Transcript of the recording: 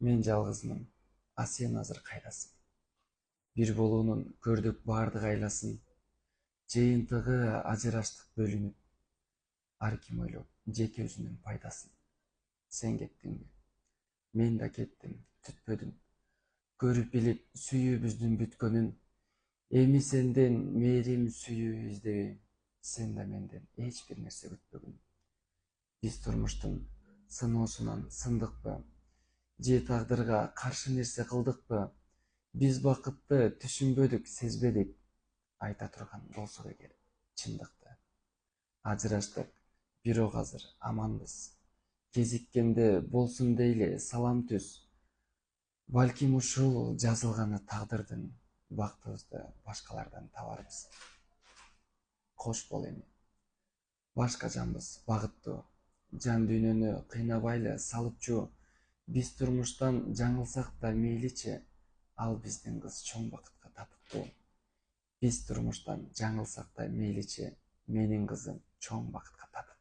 Мен жалгызмын, а сен азыр кайдасың? Бир болуунун көрдүк баардык айласын, жыйынтыгы ажыраштык бөлүнүп, ар ким ойлоп жеке өзүнүн пайдасын. Сен кеттиңби? Мен да кеттим, түтпөдүм. Көрүп билип сүйүүбүздүн бүткөнүн, эми сенден мээрим сүйүү издебейм. Сен да менден эч бир нерсе күтпөгүн. Биз турмуштун сыноосунан сындыкпы? Же тагдырга каршы нерсе кылдыкпы? Биз бакытты түшүнбөдүк, сезбедик. Айта турган болсок эгер чындыкты. Ажыраштык, бирок азыр аманбыз. Кезиккенде болсун дейли салам түз. Балким ушул жазылганы тагдырдын, бактыбызды башкалардан табарбыз. Кош бол эми. Башка жанбыз, багыттуу. Жан дүйнөнү кыйнабайлы, салыпчу. Биз турмуштан жаңылсак да мейличи, ал биздин кыз чоң бакытка татыктуу. Биз турмуштан жаңылсак да мейличи, менин кызым чоң бакытка татыктуу.